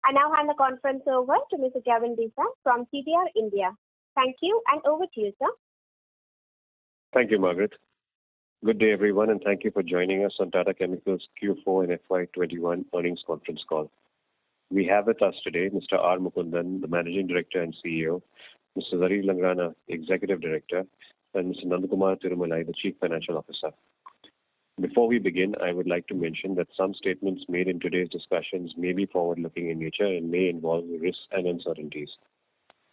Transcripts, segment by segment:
I now hand the conference over to Mr. Gavin Desa from CDR India. Thank you, and over to you, sir. Thank you, Margaret. Good day, everyone, and thank you for joining us on Tata Chemicals Q4 and FY21 earnings conference call. We have with us today Mr. R. Mukundan, the Managing Director and CEO, Mr. Zarir Langrana, Executive Director, and Mr. Nandakumar Tirumalai, the Chief Financial Officer. Before we begin, I would like to mention that some statements made in today's discussions may be forward-looking in nature and may involve risks and uncertainties.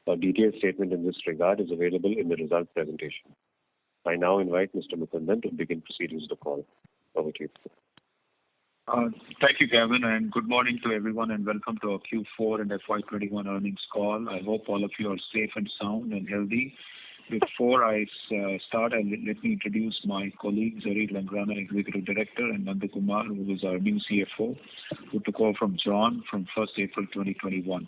A detailed statement in this regard is available in the result presentation. I now invite Mr. Mukundan to begin proceedings of the call. Over to you. Thank you, Gavin, and good morning to everyone, and welcome to our Q4 and FY21 earnings call. I hope all of you are safe and sound and healthy. Before I start, let me introduce my colleague, Zarir Langrana, Executive Director, and Nandakumar, who is our new CFO, who took over from John from 1st April 2021.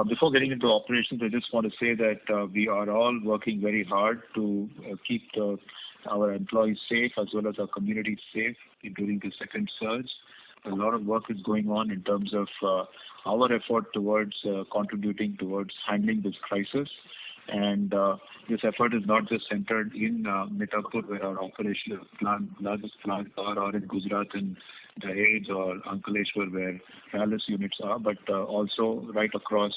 Before getting into operations, I just want to say that we are all working very hard to keep our employees safe as well as our community safe during the second surge. A lot of work is going on in terms of our effort towards contributing towards handling this crisis. And this effort is not just centered in Mithapur, where our operational largest plants are, or in Gujarat and Dahej or Ankleshwar, where Analysts units are, but also right across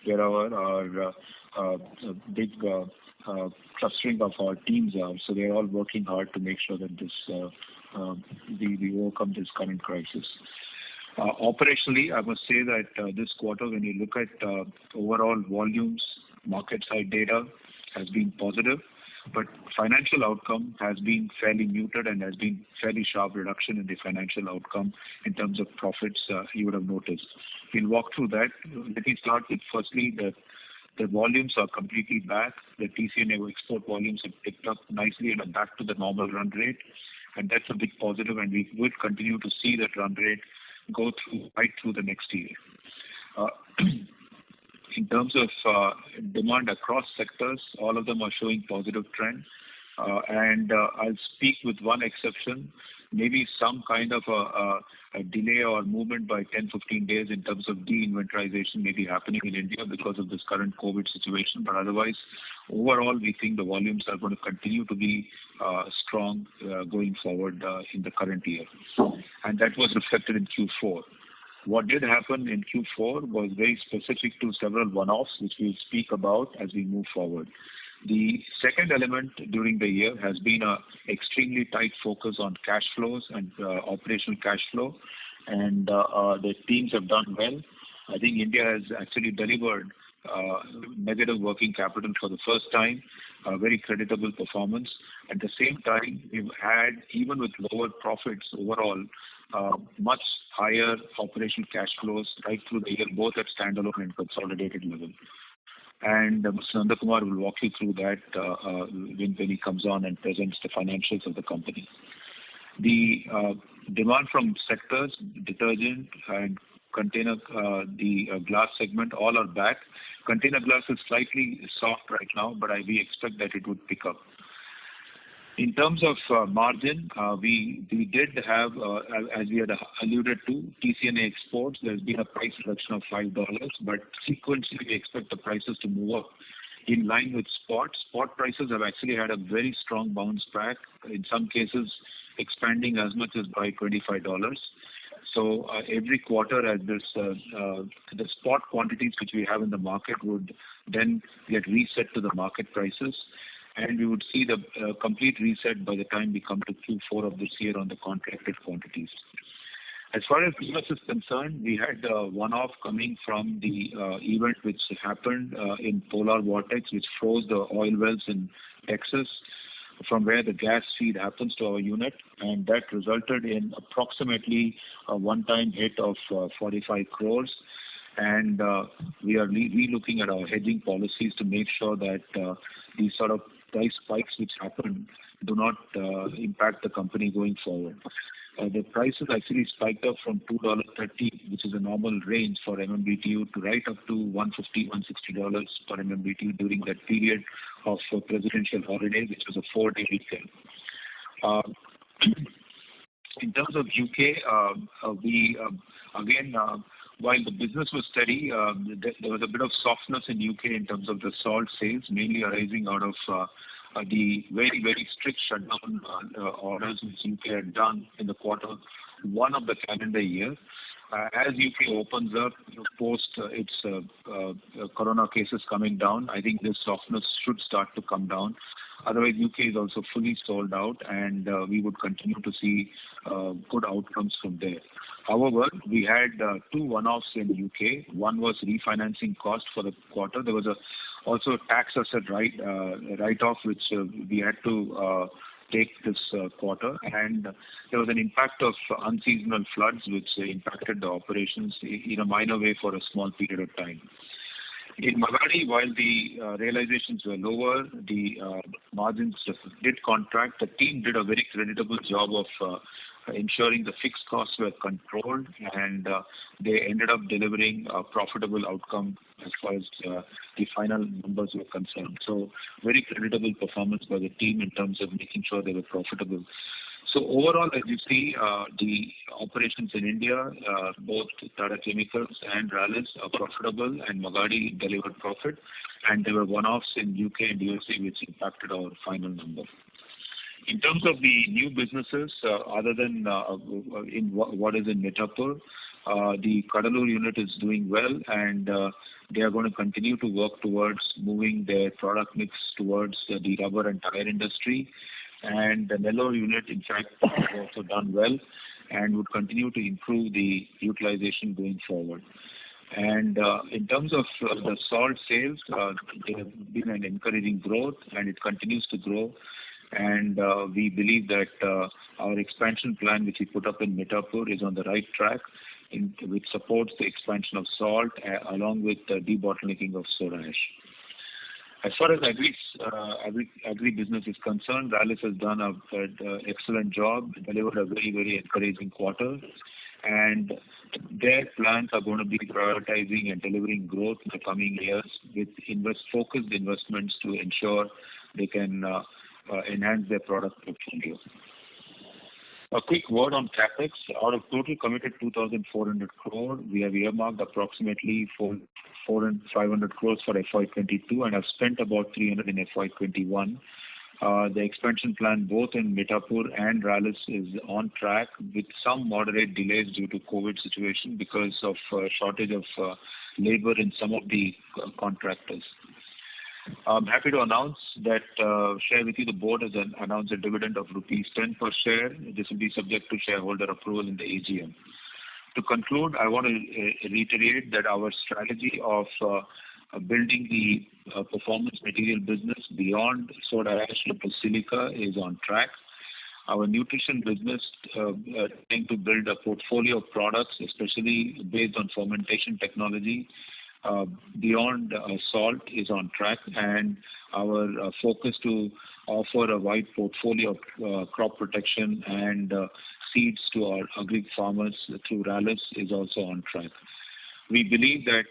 wherever our big clustering of our teams are. So they're all working hard to make sure that we overcome this current crisis. Operationally, I must say that this quarter, when you look at overall volumes, market side data has been positive, but financial outcome has been fairly muted and has been fairly sharp reduction in the financial outcome in terms of profits, you would have noticed. We'll walk through that. Let me start with firstly that the volumes are completely back. The TCNA export volumes have picked up nicely and are back to the normal run rate, and that's a big positive, and we will continue to see that run rate go through right through the next year. In terms of demand across sectors, all of them are showing positive trend. And I'll speak with one exception, maybe some kind of a delay or movement by 10-15 days in terms of de-inventorization may be happening in India because of this current COVID situation. But otherwise, overall, we think the volumes are going to continue to be strong going forward in the current year. And that was reflected in Q4. What did happen in Q4 was very specific to several one-offs, which we'll speak about as we move forward. The second element during the year has been an extremely tight focus on cash flows and operational cash flow, and the teams have done well. I think India has actually delivered negative working capital for the first time, a very creditable performance. At the same time, we've had, even with lower profits overall, much higher operational cash flows right through the year, both at standalone and consolidated level. And Mr. Nandakumar will walk you through that when he comes on and presents the financials of the company. The demand from sectors, detergent and container, the glass segment, all are back. Container glass is slightly soft right now, but we expect that it would pick up. In terms of margin, we did have, as we had alluded to, TCNA exports. There's been a price reduction of $5, but sequentially we expect the prices to move up in line with spot. Spot prices have actually had a very strong bounce back, in some cases expanding as much as by $25. So every quarter as this, the spot quantities which we have in the market would then get reset to the market prices. And we would see the complete reset by the time we come to Q4 of this year on the contracted quantities. As far as US is concerned, we had one-off coming from the event which happened in polar vortex, which froze the oil wells in Texas, from where the gas feed happens to our unit, and that resulted in approximately a one-time hit of 45 crores. And we are re-looking at our hedging policies to make sure that these sort of price spikes which happen do not impact the company going forward. The prices actually spiked up from $2.30, which is a normal range for MMBTU, to right up to $150, $160 per MMBTU during that period of presidential holiday, which was a 4-day weekend. In terms of UK, we again while the business was steady, there was a bit of softness in UK in terms of the salt sales, mainly arising out of the very, very strict shutdown orders which UK had done in the quarter one of the calendar year. As UK opens up post its corona cases coming down, I think this softness should start to come down. Otherwise, UK is also fully sold out, and we would continue to see good outcomes from there. However, we had two one-offs in UK. One was refinancing cost for the quarter. There was also tax asset write-off which we had to take this quarter, and there was an impact of unseasonal floods which impacted the operations in a minor way for a small period of time. In Magadi, while the realizations were lower, the margins did contract. The team did a very creditable job of ensuring the fixed costs were controlled, and they ended up delivering a profitable outcome as far as the final numbers were concerned. So very creditable performance by the team in terms of making sure they were profitable. So overall, as you see, the operations in India, both Tata Chemicals and Rallis are profitable, and Magadi delivered profit, and there were one-offs in UK and USA which impacted our final number. In terms of the new businesses, other than in what is in Mithapur, the Cuddalore unit is doing well, and they are going to continue to work towards moving their product mix towards the rubber and tire industry. And the Nellore unit, in fact, has also done well and would continue to improve the utilization going forward. And in terms of the salt sales, there have been an encouraging growth, and it continues to grow. And we believe that our expansion plan, which we put up in Mithapur, is on the right track, which supports the expansion of salt along with the debottlenecking of soda ash. As far as agri business is concerned, Rallis has done an excellent job, delivered a very, very encouraging quarter, and their plans are going to be prioritizing and delivering growth in the coming years with focused investments to ensure they can enhance their product portfolio. A quick word on CapEx. Out of total committed 2,400 crore, we have earmarked approximately 4,500 crores for FY22 and have spent about 300 in FY21. The expansion plan both in Mithapur and Rallis is on track with some moderate delays due to COVID situation because of shortage of labor in some of the contractors. I'm happy to announce that, share with you, the board has announced a dividend of rupees 10 per share. This will be subject to shareholder approval in the AGM. To conclude, I want to reiterate that our strategy of building the performance material business beyond soda ash into silica is on track. Our nutrition business, trying to build a portfolio of products, especially based on fermentation technology, beyond salt, is on track, and our focus to offer a wide portfolio of crop protection and seeds to our agri farmers through Rallis is also on track. We believe that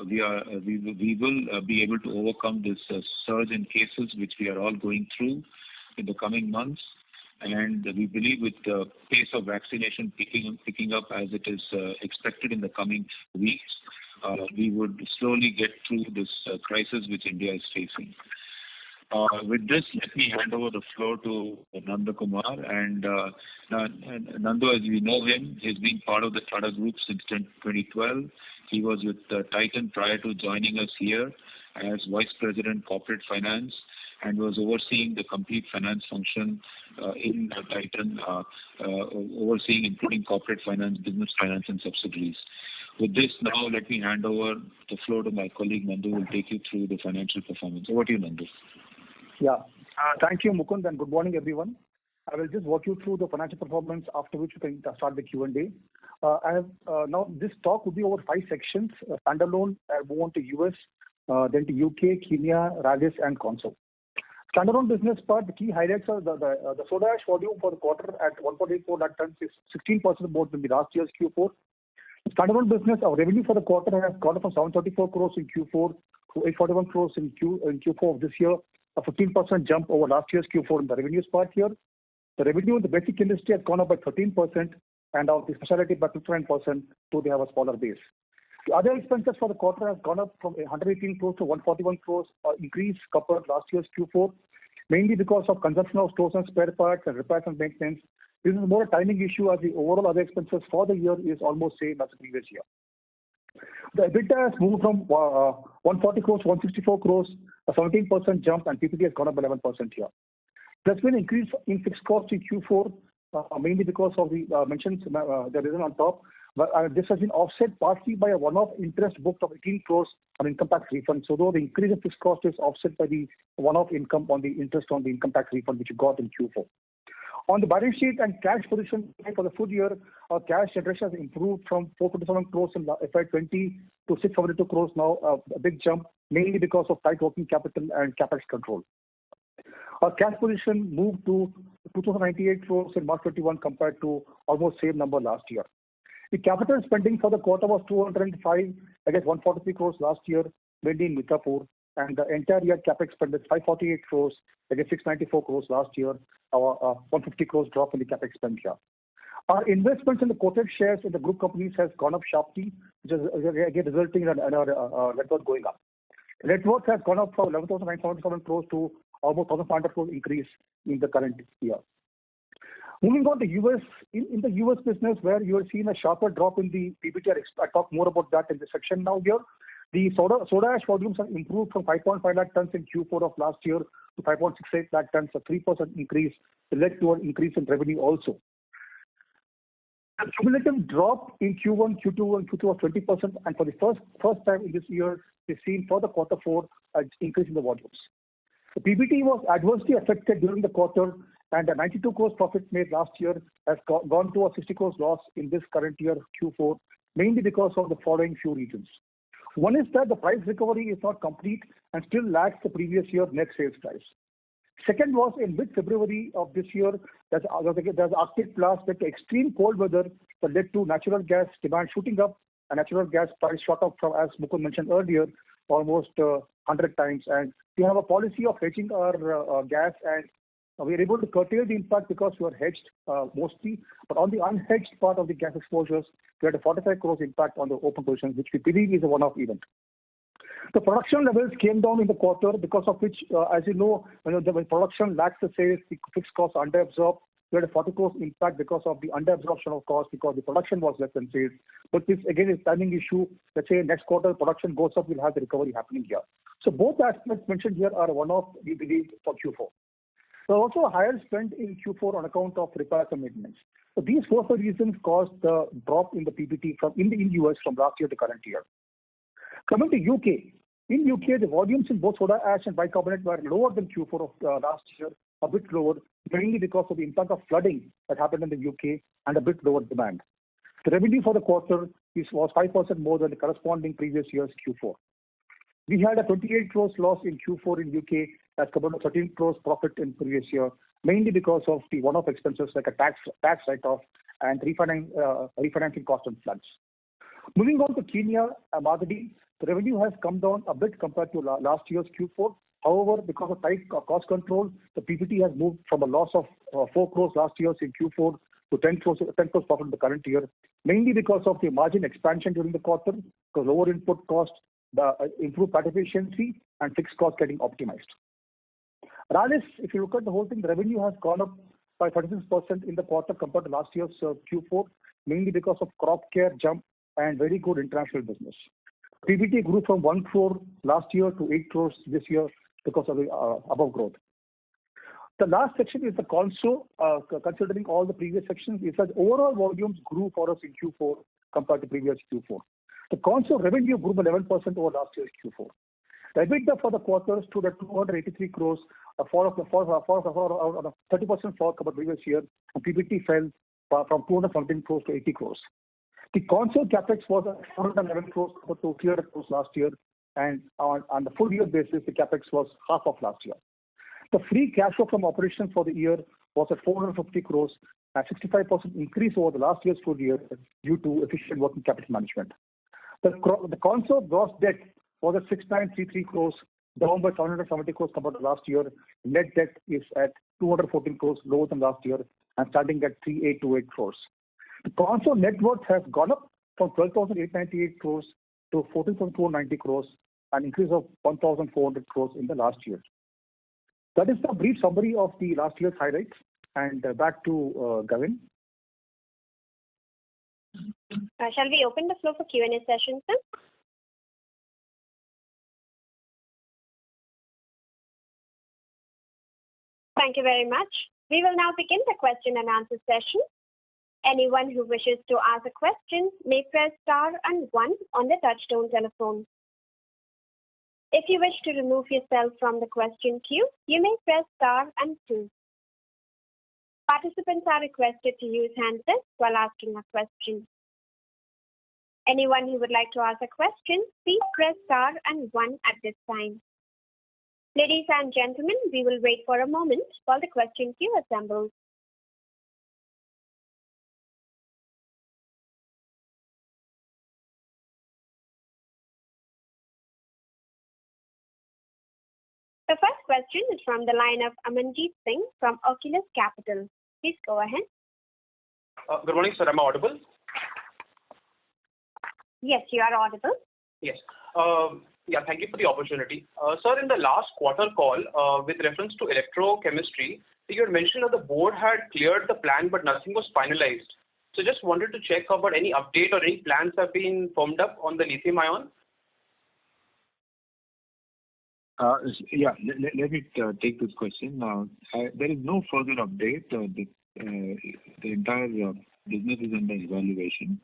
we will be able to overcome this surge in cases which we are all going through in the coming months, and we believe with the pace of vaccination picking up as it is expected in the coming weeks, we would slowly get through this crisis which India is facing. With this, let me hand over the floor to Nanda Kumar. And Nandu, as we know him, he's been part of the Tata Group since 2012. He was with Titan prior to joining us here as Vice President Corporate Finance and was overseeing the complete finance function in Titan, overseeing including corporate finance, business finance and subsidiaries. With this, now let me hand over the floor to my colleague Nandu, who will take you through the financial performance. Over to you, Nandu. Yeah. Thank you, Mukund, and good morning, everyone. I will just walk you through the financial performance, after which we can start the Q&A. I have now this talk will be over 5 sections. Standalone, I move on to US, then to UK, Kenya, Rallis, and Conso. Standalone business part, the key highlights are the soda ash volume for the quarter at 1.84 lakh tons is 16% more than the last year's Q4. Standalone business, our revenue for the quarter has gone up from 734 crores in Q4 to 841 crores in Q4 of this year, a 15% jump over last year's Q4 in the revenues part here. The revenue in the basic industry has gone up by 13% and of the specialty by 59%, so they have a smaller base. The other expenses for the quarter has gone up from 118 crores to 141 crores, increase compared to last year's Q4, mainly because of consumption of stores and spare parts and repairs and maintenance. This is more a timing issue as the overall other expenses for the year is almost same as the previous year. The EBITDA has moved from 140 crores to 164 crores, a 17% jump, and PBT has gone up by 11% here. There's been an increase in fixed costs in Q4, mainly because of the mentioned the reason on top. But this has been offset partly by a one-off interest booked of 18 crores on income tax refund. So though the increase in fixed cost is offset by the one-off income on the interest on the income tax refund which you got in Q4. On the balance sheet and cash position for the full year, our cash generation has improved from 427 crores in FY20 to 672 crores now, a big jump, mainly because of tight working capital and capex control. Our cash position moved to 2,098 crores in March 21 compared to almost same number last year. The capital spending for the quarter was 205 against 143 crores last year, mainly in Mithapur, and the entire year capex spend is 548 crores against 694 crores last year, our 150 crores drop in the capex spend here. Our investments in the quoted shares in the group companies has gone up sharply, which is again resulting in our net worth going up. The net worth has gone up from 11,977 crores to almost 1,500 crores increase in the current year. Moving on to US, in the US business where you are seeing a sharper drop in the PBT, I talk more about that in the section now here. The soda ash volumes have improved from 5.5 lakh tons in Q4 of last year to 5.68 lakh tons, a 3% increase, led to an increase in revenue also. The cumulative drop in Q1, Q2, and Q2 was 20%, and for the first time in this year, we've seen for the quarter 4 an increase in the volumes. The PBT was adversely affected during the quarter, and the 92 crores profit made last year has gone to a 60 crores loss in this current year Q4, mainly because of the following few reasons. One is that the price recovery is not complete and still lacks the previous year net sales price. Second was in mid-February of this year, there's Arctic blast led to extreme cold weather that led to natural gas demand shooting up, and natural gas price shot up from, as Mukund mentioned earlier, almost 100 times. And we have a policy of hedging our gas, and we are able to curtail the impact because we are hedged mostly. But on the unhedged part of the gas exposures, we had a 45 crores impact on the open positions, which we believe is a one-off event. The production levels came down in the quarter, because of which, as you know, when production lacks the sales, the fixed costs are under-absorbed. We had a 40 crores impact because of the under-absorption of costs because the production was less than sales. But this again is timing issue. Let's say next quarter production goes up, we'll have the recovery happening here. So both aspects mentioned here are one-off, we believe, for Q4. There was also a higher spend in Q4 on account of repairs and maintenance. So these 4 reasons caused the drop in the PBT in US from last year to current year. Coming to UK. In UK, the volumes in both soda ash and bicarbonate were lower than Q4 of last year, a bit lower, mainly because of the impact of flooding that happened in the UK and a bit lower demand. The revenue for the quarter was 5% more than the corresponding previous year's Q4. We had a 28 crores loss in Q4 in UK as compared to 13 crores profit in previous year, mainly because of the one-off expenses like a tax write-off and refinancing cost and floods. Moving on to Kenya, Magadi, the revenue has come down a bit compared to last year's Q4. However, because of tight cost control, the PBT has moved from a loss of 4 crores last year in Q4 to 10 crores profit in the current year, mainly because of the margin expansion during the quarter, because lower input cost, the improved plant efficiency, and fixed cost getting optimized. Analysts, if you look at the whole thing, the revenue has gone up by 36% in the quarter compared to last year's Q4, mainly because of crop care jump and very good international business. PBT grew from 1 crore last year to 8 crores this year because of the above growth. The last section is the console, considering all the previous sections, is that overall volumes grew for us in Q4 compared to previous Q4. The console revenue grew by 11% over last year's Q4. The EBITDA for the quarter stood at 283 crores, a fall of 30% fall compared to previous year, and PBT fell from 217 crores to 80 crores. The console capex was at 411 crores compared to 300 crores last year, and on the full year basis, the capex was half of last year. The free cash flow from operations for the year was at 450 crores, a 65% increase over the last year's full year due to efficient working capital management. The console gross debt was at 6,933 crores, down by 770 crores compared to last year. Net debt is at 214 crores, lower than last year, and standing at 3,828 crores. The console net worth has gone up from 12,898 crores to 14,490 crores, an increase of 1,400 crores in the last year. That is the brief summary of the last year's highlights. And back to Gavin. Shall we open the floor for Q&A session, sir? Thank you very much. We will now begin the question and answer session. Anyone who wishes to ask a question may press star and 1 on the touchtone telephone. If you wish to remove yourself from the question queue, you may press star and 2. Participants are requested to use handsets while asking a question. Anyone who would like to ask a question, please press star and 1 at this time. Ladies and gentlemen, we will wait for a moment while the question queue assembles. The first question is from the line of Amanjeet Singh from Oculus Capital. Please go ahead. Good morning, sir. Am I audible? Yes, you are audible. Yes. Thank you for the opportunity. Sir, in the last quarter call, with reference to electrochemistry, you had mentioned that the board had cleared the plan, but nothing was finalized. So just wanted to check about any update or any plans have been formed up on the lithium ion. Let me take this question. There is no further update. The entire business is under evaluation.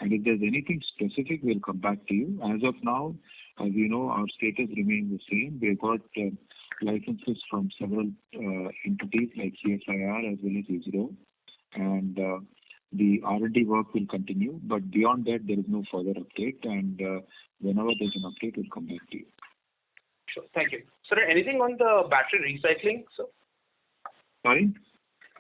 And if there's anything specific, we'll come back to you. As of now, as you know, our status remains the same. We've got licenses from several entities like CSIR as well as ISRO. And the R&D work will continue. But beyond that, there is no further update. And whenever there's an update, we'll come back to you. Sure. Thank you. Sir, anything on the battery recycling, sir? Sorry?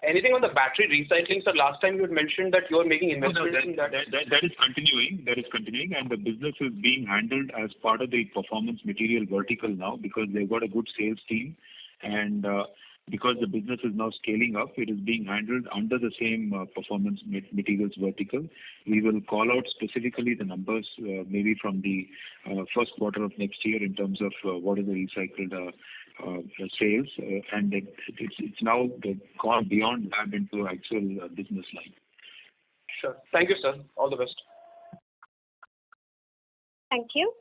Anything on the battery recycling, sir? Last time you had mentioned that you are making investments in that. That is continuing. That is continuing, and the business is being handled as part of the performance material vertical now because they've got a good sales team, and because the business is now scaling up, it is being handled under the same performance materials vertical. We will call out specifically the numbers maybe from the first quarter of next year in terms of what is the recycled sales, and it's now gone beyond lab into actual business line. Sure. Thank you, sir. All the best. Thank you.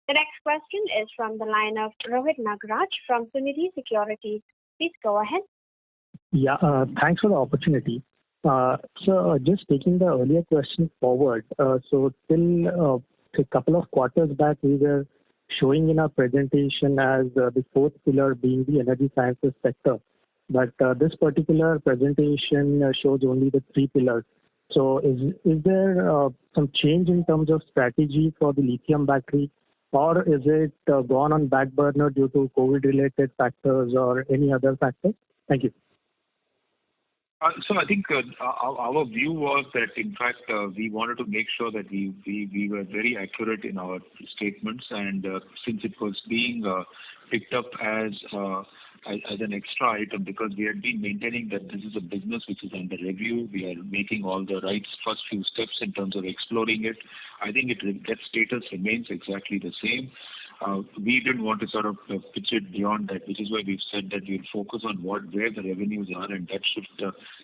The next question is from the line of Rohit Nagraj from Sunidhi Securities. Please go ahead. Yeah, thanks for the opportunity. So just taking the earlier question forward, so till a couple of quarters back, we were showing in our presentation as the fourth pillar being the energy sciences sector. But this particular presentation shows only the 3 pillars. So is there some change in terms of strategy for the lithium battery, or is it gone on back burner due to COVID-related factors or any other factors? Thank you. So I think our view was that, in fact, we wanted to make sure that we were very accurate in our statements, and since it was being picked up as an extra item, because we had been maintaining that this is a business which is under review, we are making all the right first few steps in terms of exploring it. I think that status remains exactly the same. We didn't want to sort of pitch it beyond that, which is why we've said that we'll focus on where the revenues are, and that should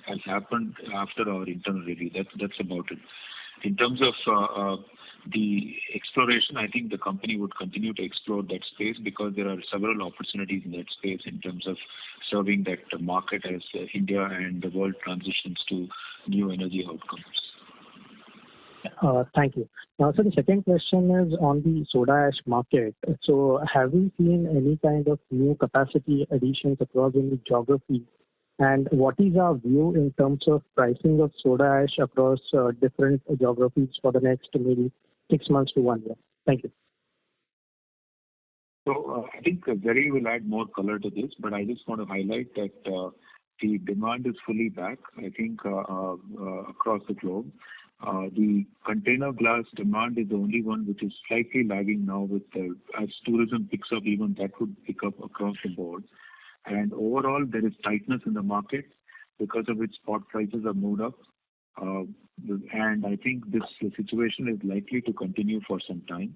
has happened after our internal review. That's about it. In terms of the exploration, I think the company would continue to explore that space because there are several opportunities in that space in terms of serving that market as India and the world transitions to new energy outcomes. Thank you. Now, so the second question is on the soda ash market. So have we seen any kind of new capacity additions across any geography? And what is our view in terms of pricing of soda ash across different geographies for the next maybe 6 months to 1 year? Thank you. So I think Gary will add more color to this, but I just want to highlight that the demand is fully back, I think, across the globe. The container glass demand is the only one which is slightly lagging now with as tourism picks up, even that would pick up across the board. And overall, there is tightness in the market because of which spot prices have moved up. And I think this situation is likely to continue for some time.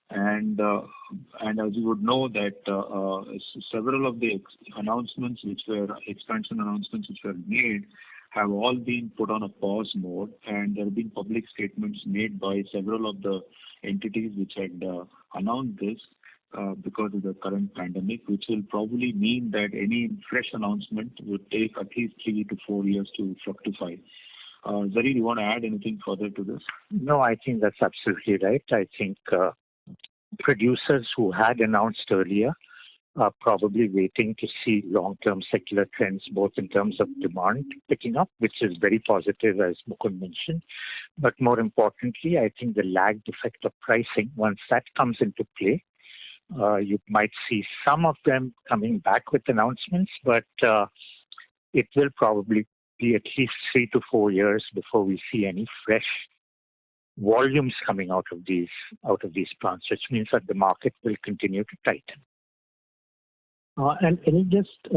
And as you would know that several of the expansion announcements which were made have all been put on a pause mode, and there have been public statements made by several of the entities which had announced this because of the current pandemic, which will probably mean that any fresh announcement would take at least 3 to 4 years to fructify. Zari, you want to add anything further to this? No, I think that's absolutely right. I think producers who had announced earlier are probably waiting to see long-term secular trends, both in terms of demand picking up, which is very positive, as Mukund mentioned. But more importantly, I think the lagged effect of pricing, once that comes into play, you might see some of them coming back with announcements, but it will probably be at least 3 to 4 years before we see any fresh volumes coming out of these plants, which means that the market will continue to tighten. And any just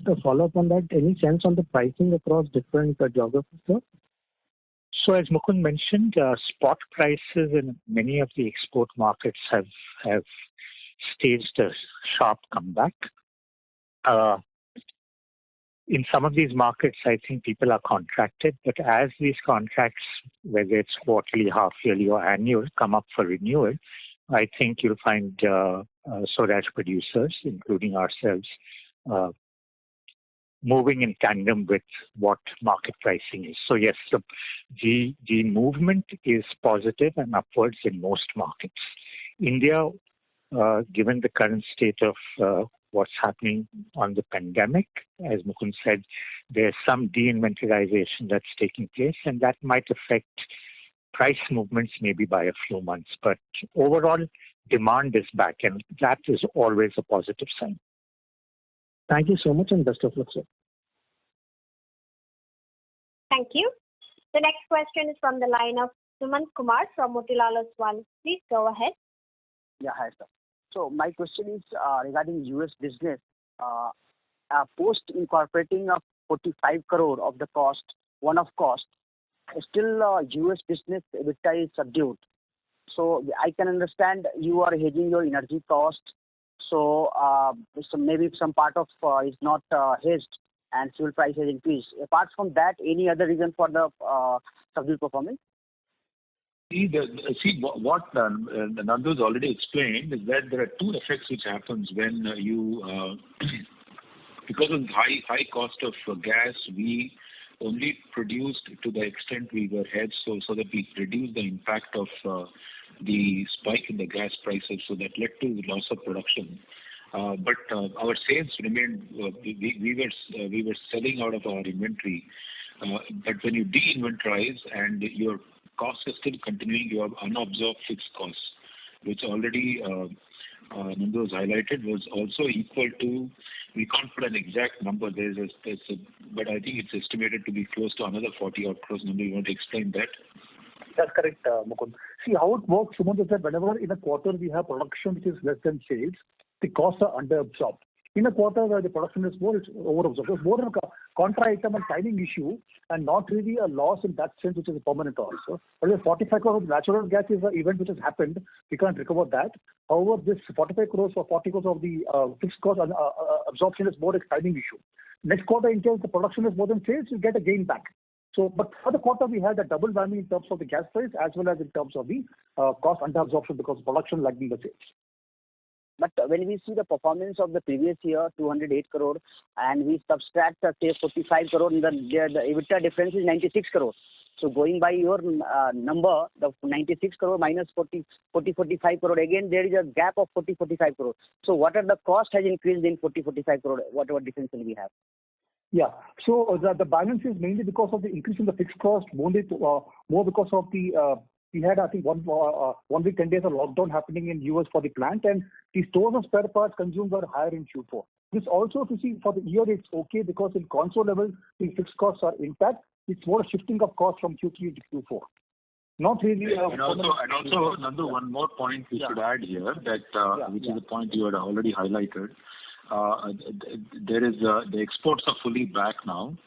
a follow up on that, any sense on the pricing across different geographies, sir? So as Mukund mentioned, spot prices in many of the export markets have staged a sharp comeback. In some of these markets, I think people are contracted, but as these contracts, whether it's quarterly, half yearly, or annual, come up for renewal, I think you'll find soda ash producers, including ourselves, moving in tandem with what market pricing is. So yes, the movement is positive and upwards in most markets. India, given the current state of what's happening on the pandemic, as Mukund said, there's some de-inventorization that's taking place, and that might affect price movements maybe by a few months. But overall, demand is back, and that is always a positive sign. Thank you so much, and best of luck, sir. Thank you. The next question is from the line of Sumant Kumar from Motilal Oswal. Please go ahead. Yeah, hi, sir. So my question is regarding US business. Post incorporating of 45 crore of the cost, one-off cost, still US business EBITDA is subdued. So I can understand you are hedging your energy cost. So maybe some part of is not hedged and fuel price has increased. Apart from that, any other reason for the subdued performance? What Nandu's already explained is that there are two effects which happens when you, because of high cost of gas, we only produced to the extent we were hedged, so that we reduced the impact of the spike in the gas prices, so that led to loss of production. But our sales remained. We were selling out of our inventory. But when you de-inventorize and your costs are still continuing, you have unabsorbed fixed costs, which already Nandu has highlighted, was also equal to, we can't put an exact number, but I think it's estimated to be close to another 40 odd crores. Nandu, you want to explain that? That's correct, Mukund. See, how it works, Sumant, is that whenever in a quarter we have production which is less than sales, the costs are under-absorbed. In a quarter where the production is more, it's over-absorbed. It's more of a contra item and timing issue, and not really a loss in that sense, which is a permanent also. But the 45 crores of natural gas is an event which has happened. We can't recover that. However, this 45 crores or 40 crores of the fixed cost absorption is more a timing issue. Next quarter, in case the production is more than sales, you get a gain back. So, but for the quarter, we had a double whammy in terms of the gas price as well as in terms of the cost under absorption because production lagging the sales. But when we see the performance of the previous year, 208 crore, and we subtract say 45 crore, the EBITDA difference is 96 crore. So going by your number, the 96 crore minus 45 crore, again there is a gap of 45 crore. So what are the cost has increased in 45 crore? Whatever difference will we have? Yeah. So the balance is mainly because of the increase in the fixed cost, more because of the we had, I think, 1 week, 10 days of lockdown happening in US for the plant, and the stores of spare parts consumed were higher in Q4. This also, to see for the year, it's okay because in console level, the fixed costs are intact. It's more a shifting of costs from Q3 to Q4. Not really. And also, Nandu, one more point we should add here, that which is a point you had already highlighted. There is the exports are fully back now,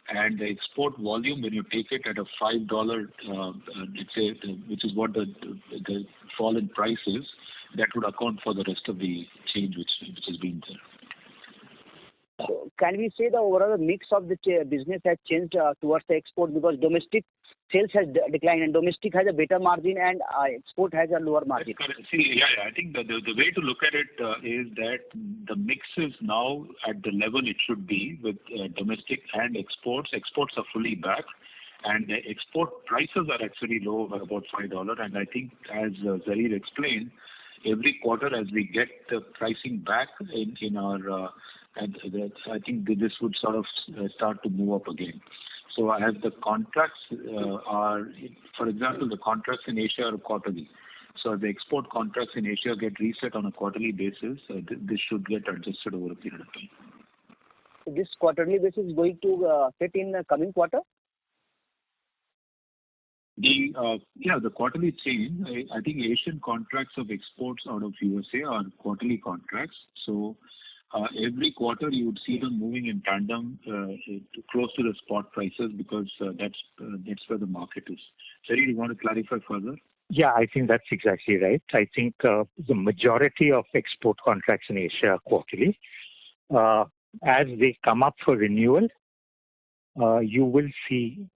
And the export volume, when you take it at a $5, let's say, which is what the fall in price is, that would account for the rest of the change which has been there. So can we say the overall mix of the business has changed towards the export because domestic sales has declined and domestic has a better margin and export has a lower margin? See, I think the way to look at it is that the mix is now at the level it should be with domestic and exports. Exports are fully back. And the export prices are actually low by about $5. And I think, as Zarir explained, every quarter as we get the pricing back in our I think this would sort of start to move up again. So as the contracts are, for example, the contracts in Asia are quarterly. So as the export contracts in Asia get reset on a quarterly basis, this should get adjusted over a period of time. This quarterly basis is going to fit in the coming quarter? The quarterly change, I think Asian contracts of exports out of USA are quarterly contracts. So every quarter you would see them moving in tandem close to the spot prices because that's where the market is. Zarir, you want to clarify further? Yeah, I think that's exactly right. I think the majority of export contracts in Asia are quarterly. As they come up for renewal, you will see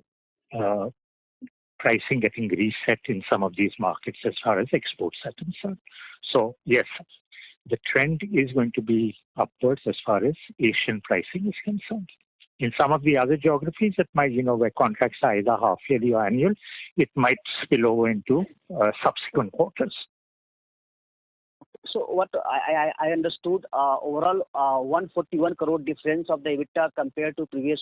pricing getting reset in some of these markets as far as exports are concerned. So, yes, the trend is going to be upwards as far as Asian pricing is concerned. In some of the other geographies, it might, where contracts are either half yearly or annual, it might spill over into subsequent quarters. So what I understood, overall 141 crore difference of the EBITDA compared to previous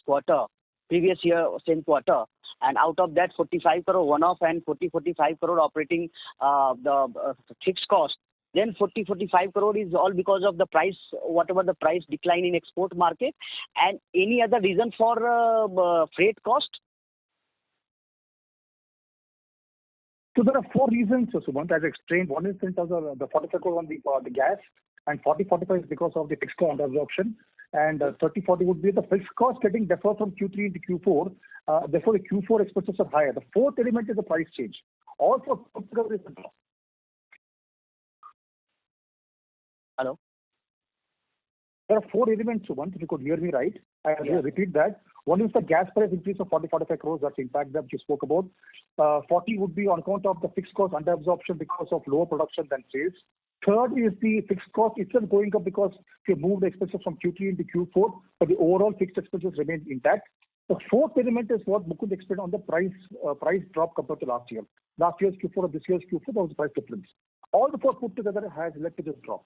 year, same quarter. And out of that 45 crore one-off and 45 crore operating the fixed cost. Then 45 crore is all because of the price, whatever the price decline in export market. And any other reason for freight cost? So there are four reasons, Sumant, as explained. One is in terms of the 45 crore on the gas, and 45 is because of the fixed cost absorption, and 30-40 would be the fixed cost getting deferred from Q3 into Q4. Therefore, the Q4 expenses are higher. The fourth element is the price change. All four is the drop. Hello? There are four elements, Sumant, if you could hear me right. I will repeat that. One is the gas price increase of 40-45 crores, that's the impact that you spoke about. 40 would be on account of the fixed cost under absorption because of lower production than sales. Third is the fixed cost itself going up because you moved the expenses from Q3 into Q4, but the overall fixed expenses remain intact. The fourth element is what Mukund explained on the price drop compared to last year. Last year's Q4 or this year's Q4, there was a price difference. All the four put together has led to this drop.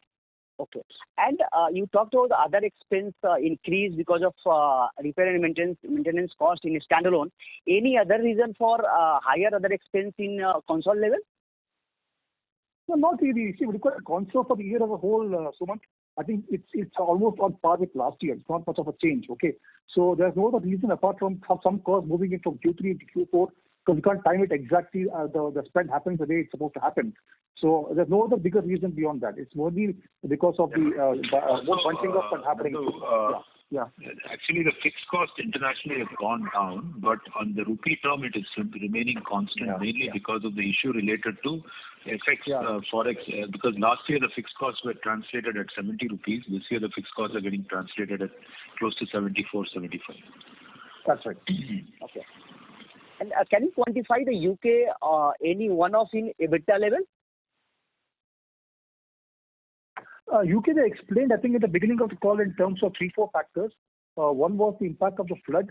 Okay. And you talked about the other expense increase because of repair and maintenance cost in standalone. Any other reason for higher other expense in console level? No, not really. See, we require a console for the year as a whole, Sumant. I think it's almost on par with last year. It's not much of a change. Okay. So there's no other reason apart from some cost moving it from Q3 into Q4 because we can't time it exactly. The spend happens the way it's supposed to happen. So there's no other bigger reason beyond that. It's more because of the bunching up and happening. Yeah. Actually, the fixed cost internationally has gone down, but on the rupee term, it is remaining constant, mainly because of the issue related to FX, forex. Because last year the fixed costs were translated at 70 rupees. This year the fixed costs are getting translated at close to 74, 75. That's right. Okay. And can you quantify the UK any one-off in EBITDA level? UK, they explained, I think, at the beginning of the call in terms of 3-4 factors. One was the impact of the flood.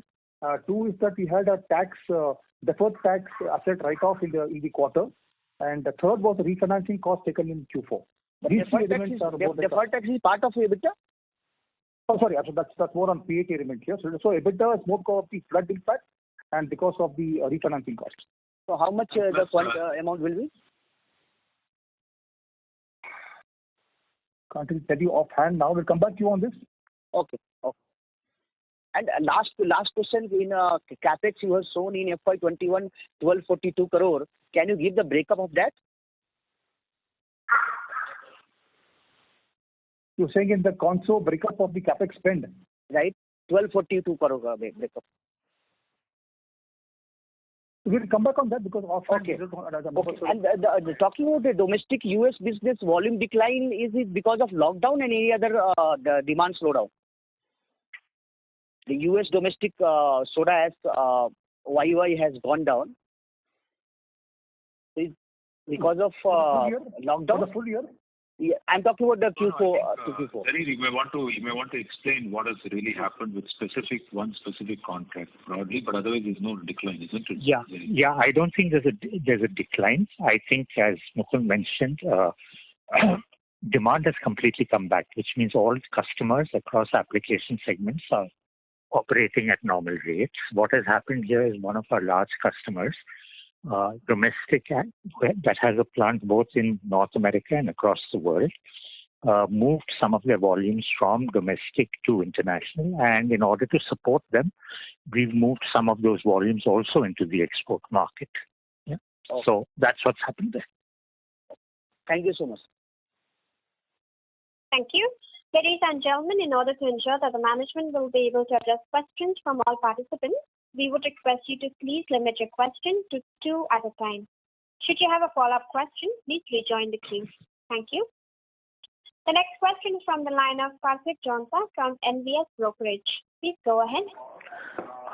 Two is that we had a deferred tax asset write-off in the quarter. And the third was the refinancing cost taken in Q4. These three elements are about deferred tax is part of EBITDA? Oh, sorry. So that's more on PAT element here. So EBITDA is more because of the flood impact and because of the refinancing cost. So how much the amount will be? Can't tell you offhand now. We'll come back to you on this. Okay. And last question in capex you have shown in FY21 1242 crore. Can you give the breakup of that? You're saying in the console breakup of the capex spend? Right. 1242 crore breakup. We'll come back on that because offline. Okay. And talking about the domestic US business volume decline, is it because of lockdown and any other the demand slowdown? The US domestic soda has YY has gone down. Is because of lockdown? For the full year? Yeah, I'm talking about the Q4. Q4. You may want to explain what has really happened with one specific contract broadly, but otherwise there's no decline, isn't it? Yeah. I don't think there's a decline. I think, as Mukund mentioned, demand has completely come back, which means all customers across application segments are operating at normal rates. What has happened here is one of our large customers, domestic, that has a plant both in North America and across the world, moved some of their volumes from domestic to international, and in order to support them, we've moved some of those volumes also into the export market. Yeah. Okay. So that's what's happened there. Thank you so much. Thank you. Ladies and gentlemen, in order to ensure that the management will be able to address questions from all participants, we would request you to please limit your question to 2 at a time. Should you have a follow-up question, please rejoin the queue. Thank you. The next question is from the line of Karthik Jonsa from NVS Brokerage. Please go ahead.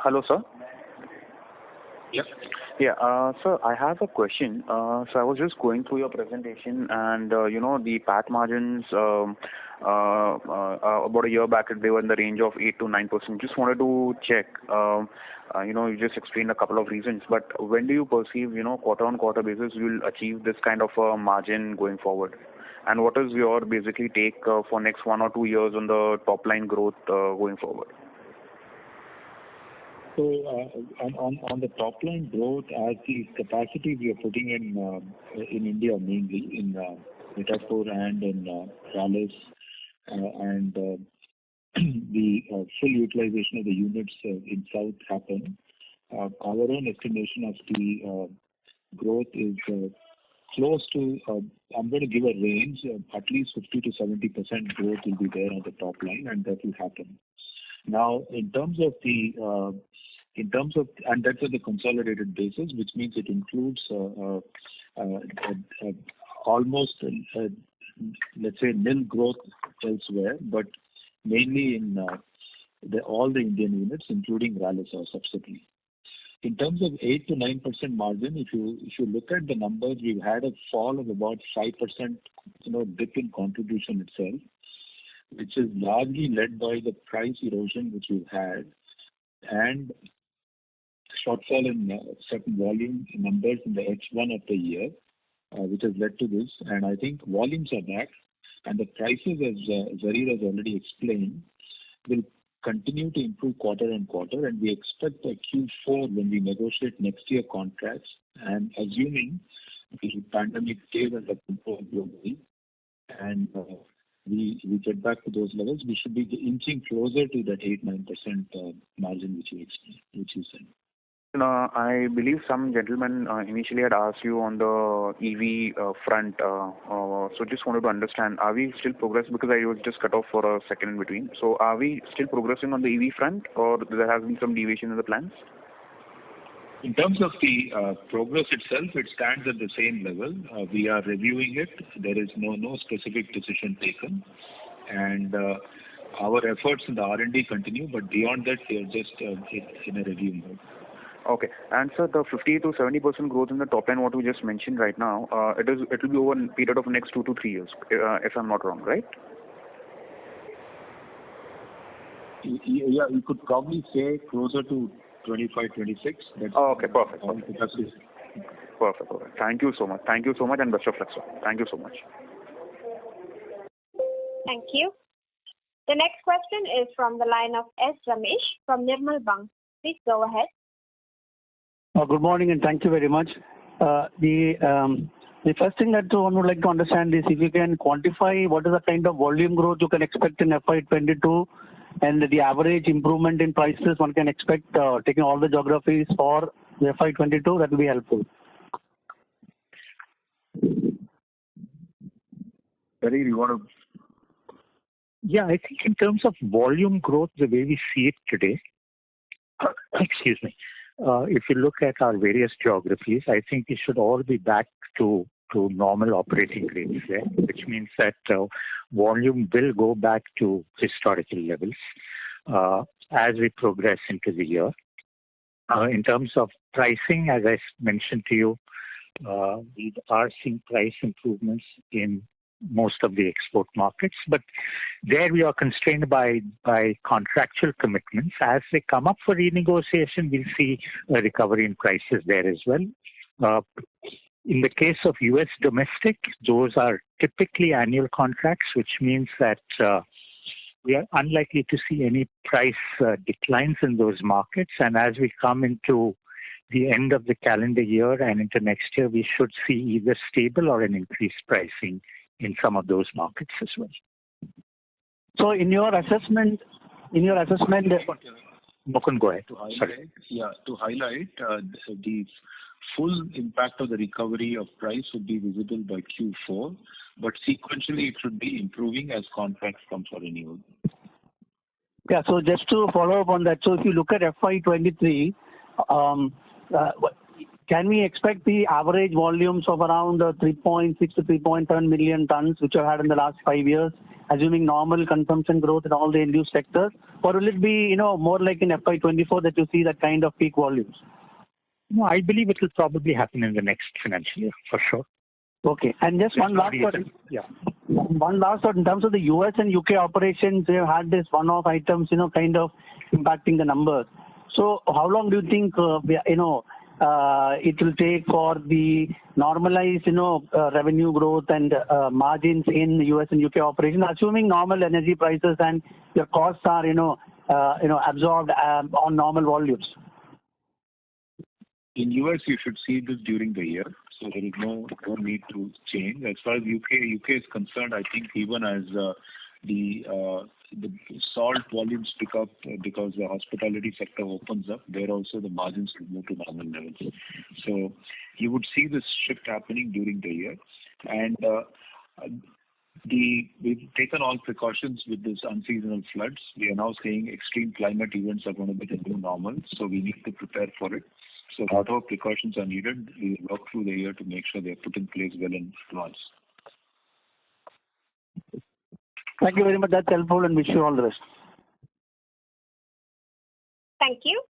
Hello, sir. Yes. Yeah, sir, I have a question. So I was just going through your presentation, and the PAT margins about a year back they were in the range of 8 to 9%. Just wanted to check. You just explained a couple of reasons, but when do you perceive, quarter on quarter basis, you will achieve this kind of a margin going forward? And what is your basically take for next 1 or 2 years on the top line growth going forward? So on the top line growth, as the capacity we are putting in India, mainly in Mithapur and in Raleigh, and the full utilization of the units in South happen, our own estimation of the growth is close to, I'm going to give a range, at least 50 to 70% growth will be there on the top line, and that will happen. Now, in terms of, and that's at the consolidated basis, which means it includes almost, let's say, nil growth elsewhere, but mainly in all the Indian units, including Raleigh, our subsidiary. In terms of 8 to 9% margin, if you look at the numbers, we've had a fall of about 5%, dip in contribution itself, which is largely led by the price erosion which we've had, and shortfall in certain volume numbers in the H1 of the year, which has led to this. And I think volumes are back, and the prices, as Zarir has already explained, will continue to improve quarter on quarter, and we expect that Q4, when we negotiate next year contracts, and assuming the pandemic stays under control globally, and we get back to those levels, we should be inching closer to that 8-9% margin which you said. I believe some gentlemen initially had asked you on the EV front. So just wanted to understand, are we still progressing? Because I was just cut off for a second in between. So are we still progressing on the EV front, or there has been some deviation in the plans? In terms of the progress itself, it stands at the same level. We are reviewing it. There is no specific decision taken, and our efforts in the R&D continue. But beyond that, we are just in a review mode. Okay. And sir, the 50 to 70% growth in the top line, what we just mentioned right now, it will be over a period of next 2 to 3 years, if I'm not wrong, right? Yeah, you could probably say closer to 25, 26. Okay, perfect. Perfect. Thank you so much. Thank you so much, and best of luck, sir. Thank you so much. Thank you. The next question is from the line of S. Ramesh from Nirmal Bang. Please go ahead. Good morning, and thank you very much. The first thing that one would like to understand is if you can quantify what is the kind of volume growth you can expect in FY22, and the average improvement in prices one can expect, taking all the geographies for the FY22, that will be helpful. Zarir, you want to? Yeah, I think in terms of volume growth, the way we see it today, excuse me, if you look at our various geographies, I think we should all be back to normal operating rates there, which means that volume will go back to historical levels as we progress into the year. In terms of pricing, as I mentioned to you, we are seeing price improvements in most of the export markets, but there we are constrained by contractual commitments. As they come up for renegotiation, we'll see a recovery in prices there as well. In the case of U.S. domestic, those are typically annual contracts, which means that we are unlikely to see any price declines in those markets. And as we come into the end of the calendar year and into next year, we should see either stable or an increased pricing in some of those markets as well. So in your assessment, Mukund, go ahead. To highlight, the full impact of the recovery of price would be visible by Q4, but sequentially it should be improving as contracts come for renewal. Yeah, so just to follow up on that, so if you look at FY23, can we expect the average volumes of around 3.6 to 3.7 million tons, which I've had in the last 5 years, assuming normal consumption growth in all the end-use sectors? Or will it be, more like in FY24 that you see that kind of peak volumes? No, I believe it will probably happen in the next financial year, for sure. Okay, and just one last thought. Yeah. One last thought in terms of the US and UK operations, they've had this one-off items, kind of impacting the numbers. So how long do you think, it will take for the normalized, revenue growth and margins in the US and UK operations, assuming normal energy prices and your costs are, absorbed on normal volumes? In US, you should see this during the year, so there is no need to change. As far as UK is concerned, I think even as the salt volumes pick up because the hospitality sector opens up, there also the margins will move to normal levels. So you would see this shift happening during the year, and we've taken all precautions with this unseasonal floods. We are now saying extreme climate events are going to be the new normal, so we need to prepare for it. So whatever precautions are needed, we will work through the year to make sure they are put in place well in advance. Thank you very much. That's helpful, and wish you all the best. Thank you.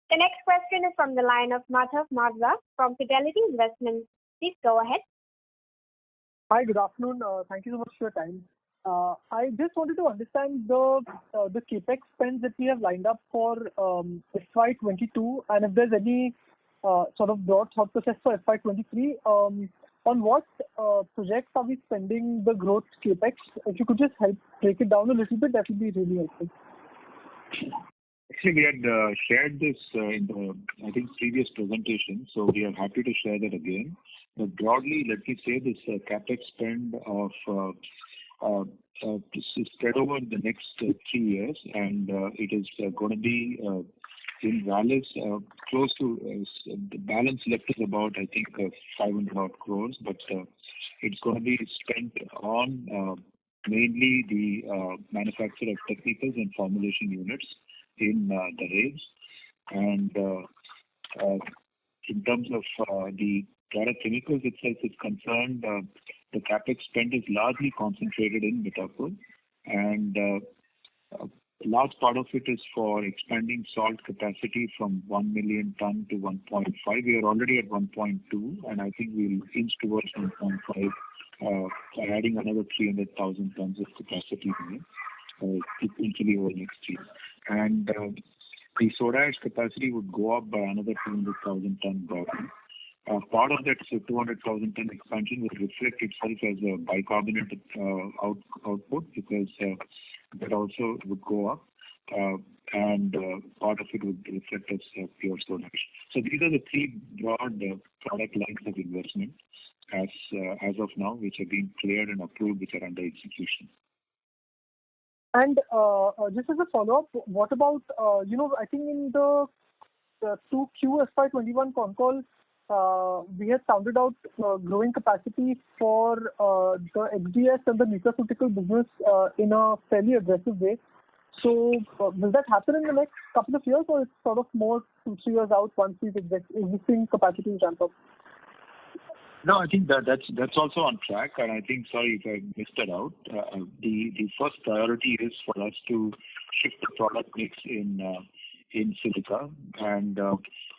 The next question is from the line of Madhav Marza from Fidelity Investments. Please go ahead. Hi, good afternoon. Thank you so much for your time. I just wanted to understand the capex spends that we have lined up for FY22, and if there's any sort of broad thought process for FY23. On what projects are we spending the growth capex? If you could just help break it down a little bit, that would be really helpful. Actually, we had shared this in the, I think, previous presentation, so we are happy to share that again. But broadly, let me say this capex spend of spread over the next 3 years, and it is going to be in Rallis close to the balance left is about, I think, 500 odd crores, but it's going to be spent on mainly the manufacture of technicals and formulation units in the Dahej. And in terms of the product chemicals itself is concerned, the capex spend is largely concentrated in Mithapur, and a large part of it is for expanding salt capacity from 1 million ton to 1.5. We are already at 1.2, and I think we'll inch towards 1.5 by adding another 300,000 tons of capacity eventually over next year. And the soda ash capacity would go up by another 200,000 tons broadly. Part of that 200,000 ton expansion will reflect itself as a bicarbonate output, because that also would go up, and part of it would reflect as pure soda ash. So these are the three broad product lines of investment as of now, which have been cleared and approved, which are under execution. And just as a follow-up, what about, I think in the Q4FY21 con call, we had sounded out growing capacity for the XDS and the nutraceutical business in a fairly aggressive way. So will that happen in the next couple of years, or it's sort of more 2-3 years out once these existing capacities ramp up? No, I think that's also on track, and I think, sorry if I missed it out. The first priority is for us to shift the product mix in silica, and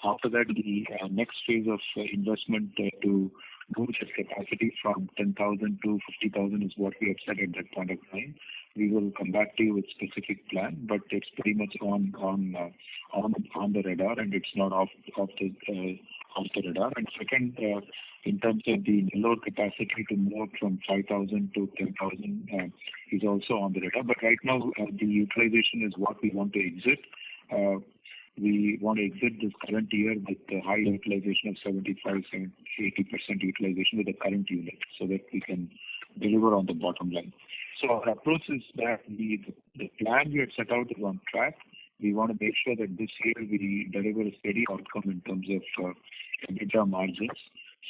after that, the next phase of investment to move that capacity from 10,000 to 50,000 is what we have said at that point of time. We will come back to you with specific plan, but it's pretty much on the radar, and it's not off the radar. And second, in terms of the lower capacity to move from 5,000 to 10,000 is also on the radar. But right now, the utilization is what we want to exit. We want to exit this current year with a high utilization of 75-80% utilization with the current unit, so that we can deliver on the bottom line. So our approach is that the plan we had set out is on track. We want to make sure that this year we deliver a steady outcome in terms of EBITDA margins,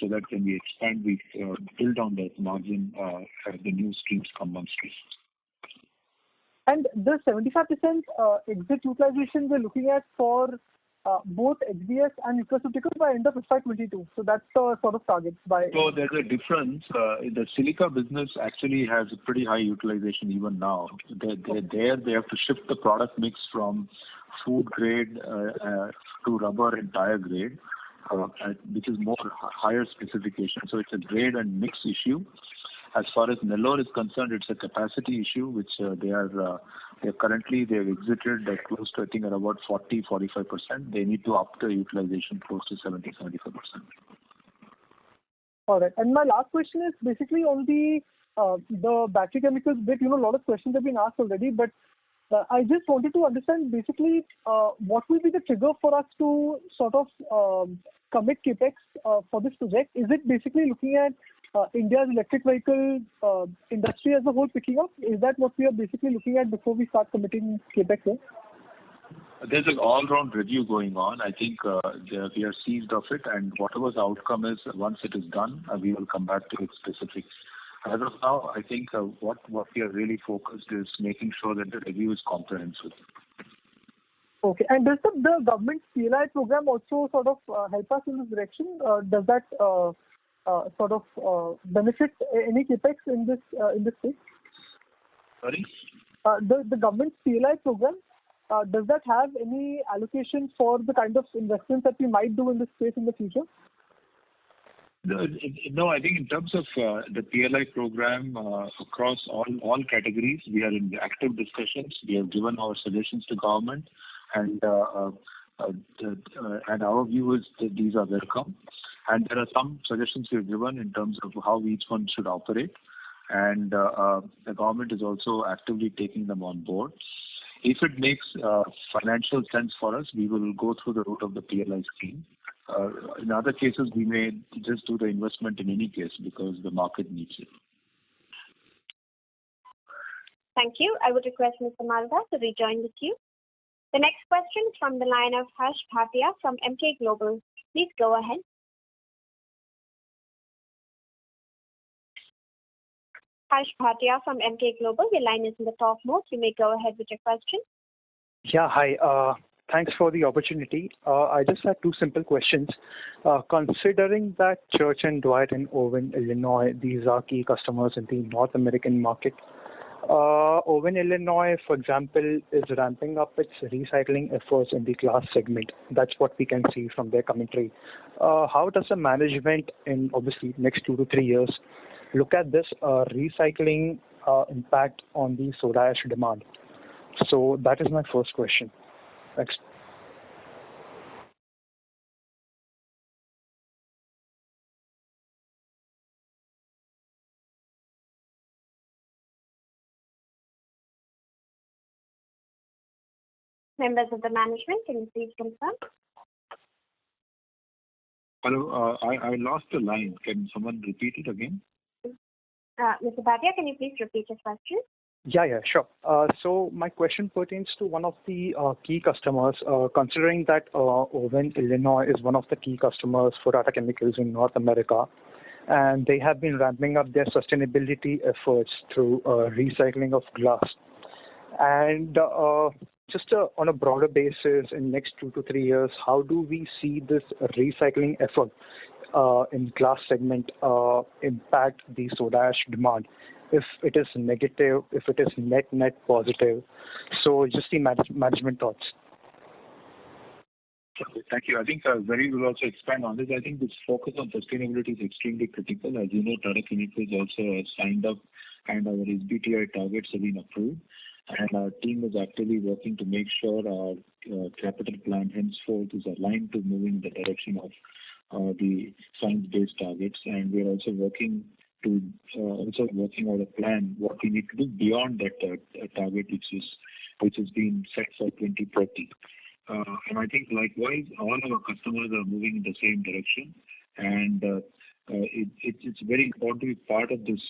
so that when we expand, we build on that margin as the new streams come on stream. And the 75% exit utilization we're looking at for both HBS and nutraceuticals by end of FY22. So that's the sort of target by. So there's a difference. The silica business actually has a pretty high utilization even now. They have to shift the product mix from food grade to rubber and tire grade, which is more higher specification. So it's a grade and mix issue. As far as Nellore is concerned, it's a capacity issue, which they've exited close to, I think, at about 40-45%. They need to up the utilization close to 70-75%. All right. And my last question is basically on the battery chemicals bit. A lot of questions have been asked already, but I just wanted to understand basically what will be the trigger for us to sort of commit capex for this project. Is it basically looking at India's electric vehicle industry as a whole picking up? Is that what we are basically looking at before we start committing capex here? There's an all-round review going on. I think we are seized of it, and whatever the outcome is, once it is done, we will come back to its specifics. As of now, I think what we are really focused is making sure that the review is comprehensive. Okay. And does the government PLI program also sort of help us in this direction? Does that sort of benefit any capex in this space? Sorry? The government's PLI program, does that have any allocation for the kind of investments that we might do in this space in the future? No, I think in terms of the PLI program across all categories, we are in active discussions. We have given our suggestions to government, and our view is that these are welcome. And there are some suggestions we have given in terms of how each one should operate, and the government is also actively taking them on board. If it makes financial sense for us, we will go through the route of the PLI scheme. In other cases, we may just do the investment in any case because the market needs it. Thank you. I would request Mr. Malda to rejoin the queue. The next question is from the line of Harsh Bhatia from Emkay Global. Please go ahead. Harsh Bhatia from Emkay Global, your line is in the talk mode. You may go ahead with your question. Yeah, hi. Thanks for the opportunity. I just had two simple questions. Considering that Church & Dwight in Owen, Illinois, these are key customers in the North American market. Owen, Illinois, for example, is ramping up its recycling efforts in the glass segment. That's what we can see from their commentary. How does the management in obviously next 2 to 3 years look at this recycling impact on the soda ash demand? So that is my first question. Thanks. Members of the management, can you please confirm? Hello, I lost the line. Can someone repeat it again? Mr. Bhatia, can you please repeat your question? Yeah, sure. So my question pertains to one of the key customers, considering that Owen, Illinois is one of the key customers for Tata Chemicals in North America, and they have been ramping up their sustainability efforts through recycling of glass. And just on a broader basis, in next 2 to 3 years, how do we see this recycling effort in glass segment impact the soda ash demand? If it is negative, if it is net positive. So just the management thoughts. Okay, thank you. I think Very will also expand on this. I think this focus on sustainability is extremely critical. As you know, Tata Chemicals also has signed up and our SBTi targets have been approved. And our team is actively working to make sure our capital plan henceforth is aligned to moving in the direction of the science-based targets. And we are also working out a plan what we need to do beyond that target, which has been set for 2030. And I think likewise, all our customers are moving in the same direction. And it's very important to be part of this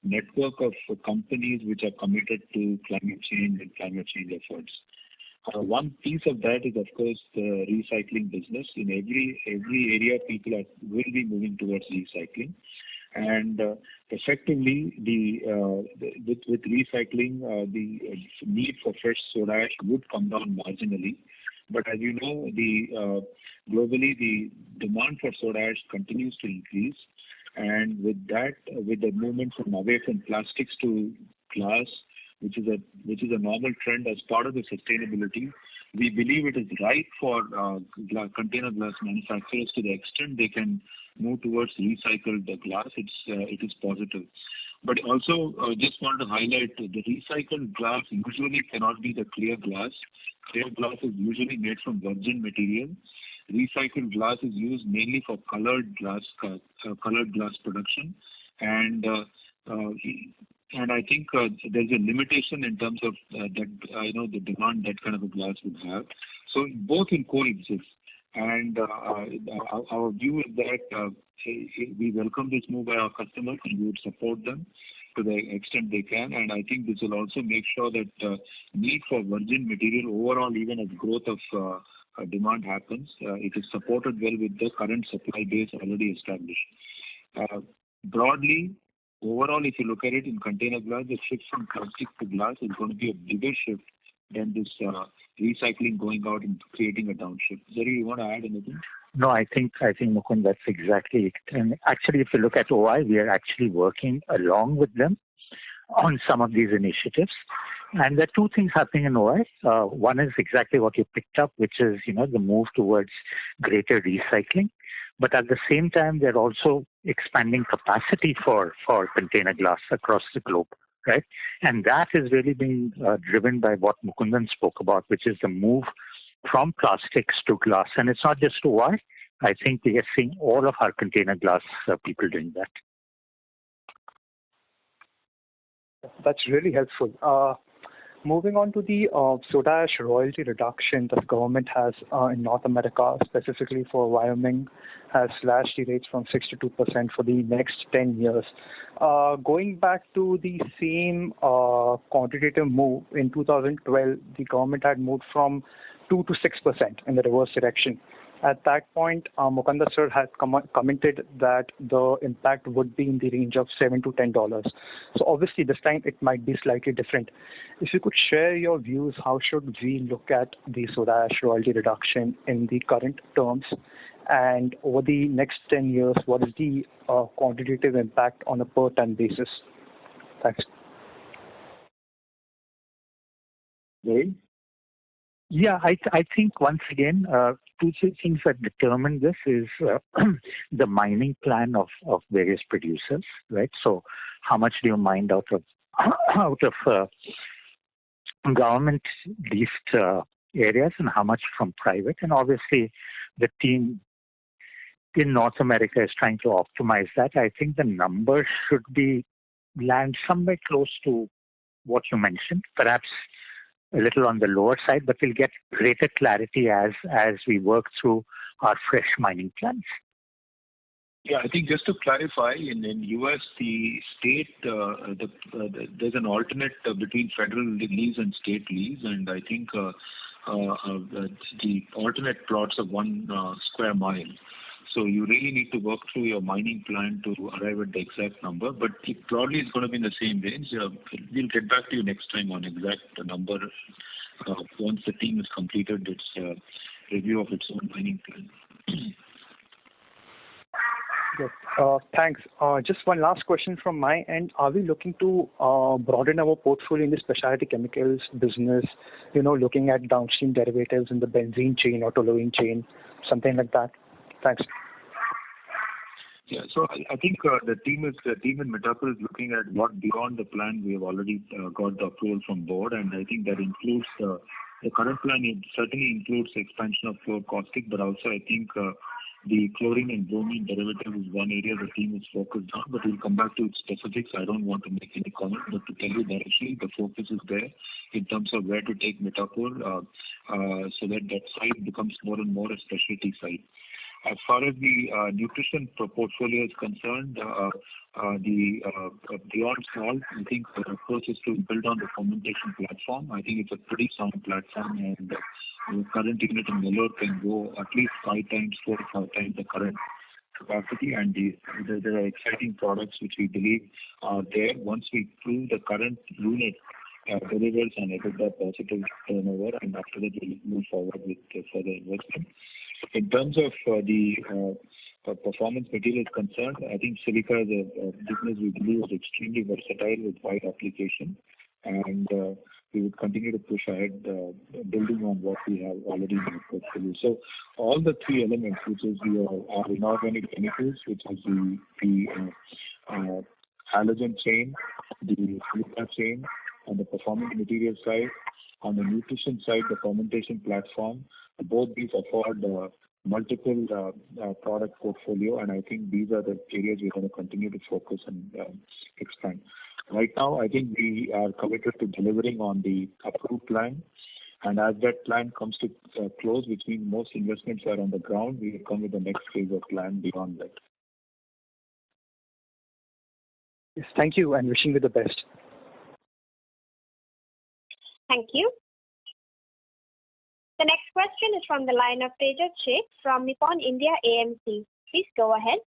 network of companies which are committed to climate change and climate change efforts. One piece of that is, of course, the recycling business. In every area, people will be moving towards recycling. And effectively, with recycling, the need for fresh soda ash would come down marginally. But as you know, globally the demand for soda ash continues to increase, and with the movement away from plastics to glass, which is a normal trend as part of the sustainability, we believe it is right for container glass manufacturers to the extent they can move towards recycled glass. It is positive. But also, just want to highlight the recycled glass usually cannot be the clear glass. Clear glass is usually made from virgin material. Recycled glass is used mainly for colored glass production, and I think there's a limitation in terms of the demand that kind of a glass would have. So both will coexist. And our view is that we welcome this move by our customers and we would support them to the extent they can. And I think this will also make sure that need for virgin material overall, even as growth of demand happens, it is supported well with the current supply base already established. Broadly, overall, if you look at it in container glass, the shift from plastic to glass is going to be a bigger shift than this recycling going out and creating a downshift. Jerry, you want to add anything? No, I think Mukund, that's exactly it. And actually, if you look at OI, we are actually working along with them on some of these initiatives. And there are two things happening in OI. One is exactly what you picked up, which is the move towards greater recycling. But at the same time, they're also expanding capacity for container glass across the globe, right? And that is really being driven by what Mukundan spoke about, which is the move from plastics to glass. And it's not just OI. I think we are seeing all of our container glass people doing that. That's really helpful. Moving on to the soda ash royalty reduction that the government has in North America, specifically for Wyoming, has slashed the rates from 6 to 2% for the next 10 years. Going back to the same quantitative move in 2012, the government had moved from 2 to 6% in the reverse direction. At that point, Mukunda sir had commented that the impact would be in the range of $7 to $10. So obviously this time it might be slightly different. If you could share your views, how should we look at the soda ash royalty reduction in the current terms? And over the next 10 years, what is the quantitative impact on a per ton basis? Thanks. Right. Yeah, I think once again, two things that determine this is the mining plan of various producers, right? So how much do you mine out of government leased areas and how much from private? And obviously the team in North America is trying to optimize that. I think the numbers should land somewhere close to what you mentioned, perhaps a little on the lower side, but we'll get greater clarity as we work through our fresh mining plans. Yeah, I think just to clarify, in US, the state, there's an alternate between federal lease and state lease, and I think the alternate plots of 1 square mile. So you really need to work through your mining plan to arrive at the exact number, but it broadly is going to be in the same range. We'll get back to you next time on exact number once the team has completed its review of its own mining plan. Yes. Thanks. Just one last question from my end. Are we looking to broaden our portfolio in the specialty chemicals business, looking at downstream derivatives in the benzene chain or toluene chain, something like that? Thanks. Yeah. So I think the team in Metaphor is looking at what beyond the plan we have already got the approval from board, and I think that includes the current plan. It certainly includes the expansion of fluor caustic, but also I think the chlorine and bromine derivative is one area the team is focused on, but we'll come back to its specifics. I don't want to make any comment, but to tell you directly, the focus is there in terms of where to take Metaphor so that side becomes more and more a specialty side. As far as the nutrition portfolio is concerned, beyond salt, I think the approach is to build on the fermentation platform. I think it's a pretty sound platform, and the current unit in Nellore can go at least 4 to 5 times the current capacity, and there are exciting products which we believe are there. Once we prove the current unit delivers and EBITDA positive turnover, and after that we'll move forward with further investment. In terms of the performance materials concerned, I think silica is a business we believe is extremely versatile with wide application, and we would continue to push ahead building on what we have already in our portfolio. So all the three elements, which is our inorganic chemicals, which is the halogen chain, the silica chain, on the performance material side, on the nutrition side, the fermentation platform, both these afford multiple product portfolio, and I think these are the areas we're going to continue to focus and expand. Right now, I think we are committed to delivering on the approved plan, and as that plan comes to close, which means most investments are on the ground, we will come with the next phase of plan beyond that. Yes, thank you, and wishing you the best. Thank you. The next question is from the line of Tejas Sheth from Nippon India AMC. Please go ahead.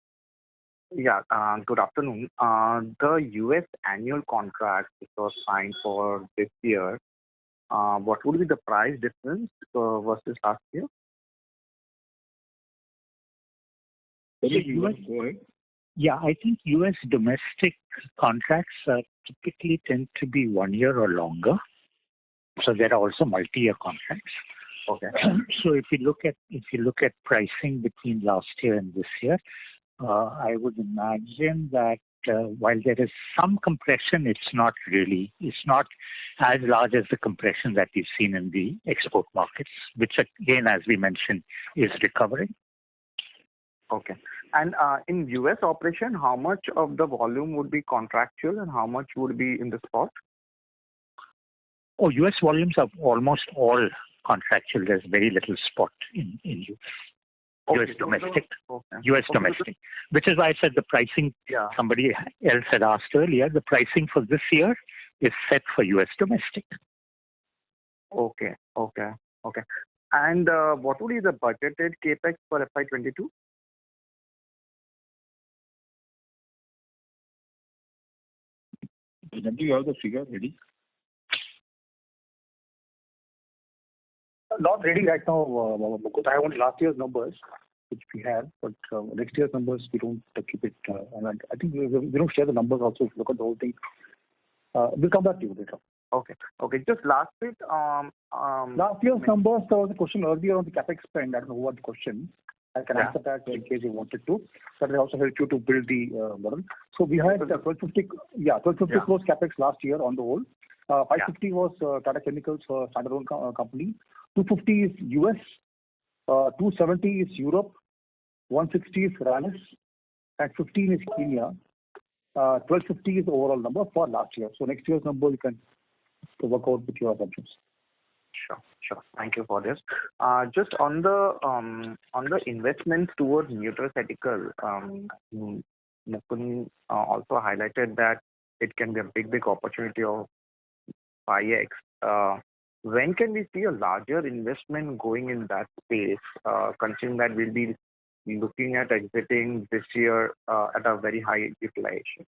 Yeah, good afternoon. The US annual contract which was signed for this year, what would be the price difference versus last year? Go ahead. Yeah, I think US domestic contracts typically tend to be 1 year or longer. So there are also multi-year contracts. Okay. So if you look at pricing between last year and this year, I would imagine that while there is some compression, it's not as large as the compression that we've seen in the export markets, which again, as we mentioned, is recovering. Okay. And in US operation, how much of the volume would be contractual and how much would be in the spot? Oh, US volumes are almost all contractual. There's very little spot in US. Okay. US domestic. Okay. US domestic. Which is why I said the pricing, somebody else had asked earlier, the pricing for this year is set for US domestic. Okay. And what would be the budgeted capex for FY22? Do you have the figure ready? Not ready right now, because I want last year's numbers, which we have, but next year's numbers we don't keep it. And I think we don't share the numbers also. Look at the whole thing. We'll come back to you later. Okay. Just last bit. Last year's numbers, there was a question earlier on the capex spend. I don't know what the question. I can answer that in case you wanted to. That will also help you to build the model. So we had 1250 crores capex last year on the whole. 550 was Tata Chemicals for standalone company. 250 is US. 270 is Europe. 160 is Rallis. And 15 is Kenya. 1250 is the overall number for last year. So next year's number you can work out with your assumptions. Sure. Thank you for this. Just on the investments towards nutraceutical, Mukund also highlighted that it can be a big opportunity of 5x. When can we see a larger investment going in that space, considering that we'll be looking at exiting this year at a very high utilization?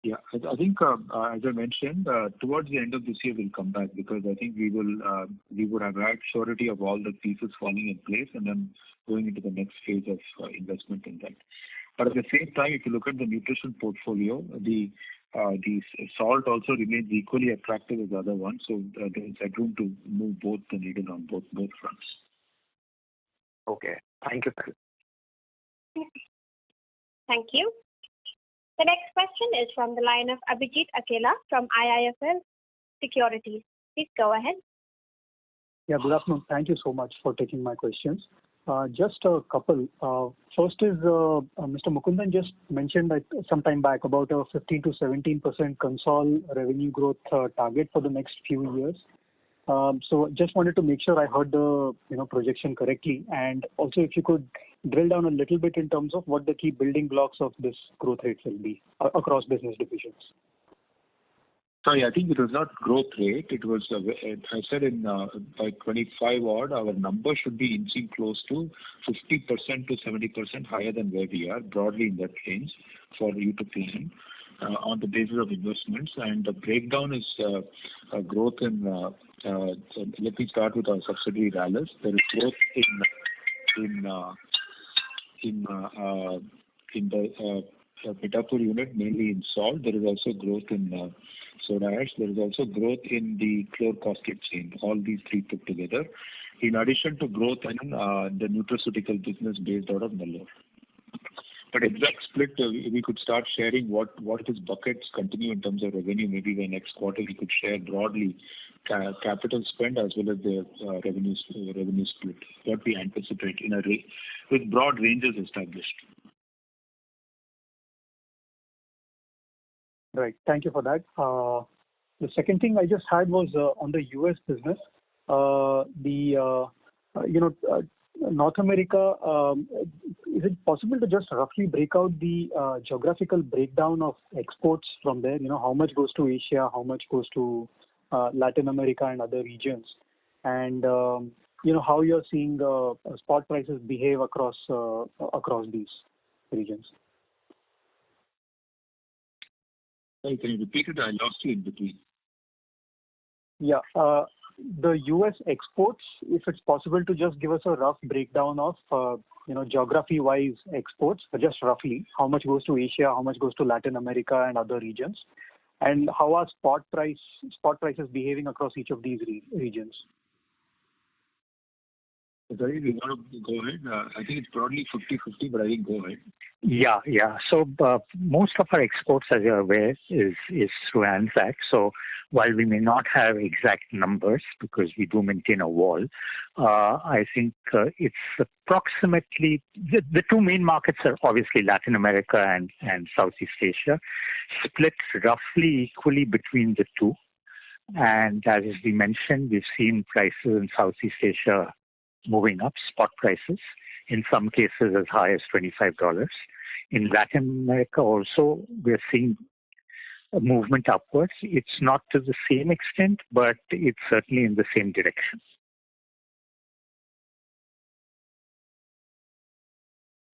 Yeah, I think as I mentioned, towards the end of this year we'll come back because I think we would have had surety of all the pieces falling in place and then going into the next phase of investment in that. But at the same time, if you look at the nutrition portfolio, the salt also remains equally attractive as the other one. So there is headroom to move both the needle on both fronts. Okay, thank you, sir. Thank you. The next question is from the line of Abhijit Akela from IIFL Securities. Please go ahead. Yeah, good afternoon. Thank you so much for taking my questions. Just a couple. First is Mr. Mukundan just mentioned some time back about a 15 to 17% consol revenue growth target for the next few years. So just wanted to make sure I heard the projection correctly, and also if you could drill down a little bit in terms of what the key building blocks of this growth rate will be across business divisions. Sorry, I think it was not growth rate. It was, I said by 25 odd, our number should be inching close to 50% to 70% higher than where we are, broadly in that range for you to plan on the basis of investments. And the breakdown is growth in, let me start with our subsidiary Rallis. There is growth in the Pitapur unit, mainly in salt. There is also growth in soda ash. There is also growth in the chlor caustic chain. All these three put together. In addition to growth in the nutraceutical business based out of Nellore. But exact split, we could start sharing what these buckets continue in terms of revenue. Maybe by next quarter we could share broadly capital spend as well as the revenue split. What we anticipate in with broad ranges established. Right. Thank you for that. The second thing I just had was on the US business. North America, is it possible to just roughly break out the geographical breakdown of exports from there? How much goes to Asia, how much goes to Latin America and other regions? And, how you're seeing the spot prices behave across these regions? Sorry, can you repeat it? I lost you in between. Yeah. The U.S. exports, if it's possible to just give us a rough breakdown of, geography-wise exports, just roughly, how much goes to Asia, how much goes to Latin America and other regions, and how are spot prices behaving across each of these regions? Sorry, we want to go ahead. I think it's broadly 50-50, but I think go ahead. Yeah. So most of our exports, as you're aware, is through ANZAC. So while we may not have exact numbers because we do maintain a wall, I think it's approximately the two main markets are obviously Latin America and Southeast Asia, split roughly equally between the two. And as we mentioned, we've seen prices in Southeast Asia moving up, spot prices, in some cases as high as $25. In Latin America also, we're seeing a movement upwards. It's not to the same extent, but it's certainly in the same direction.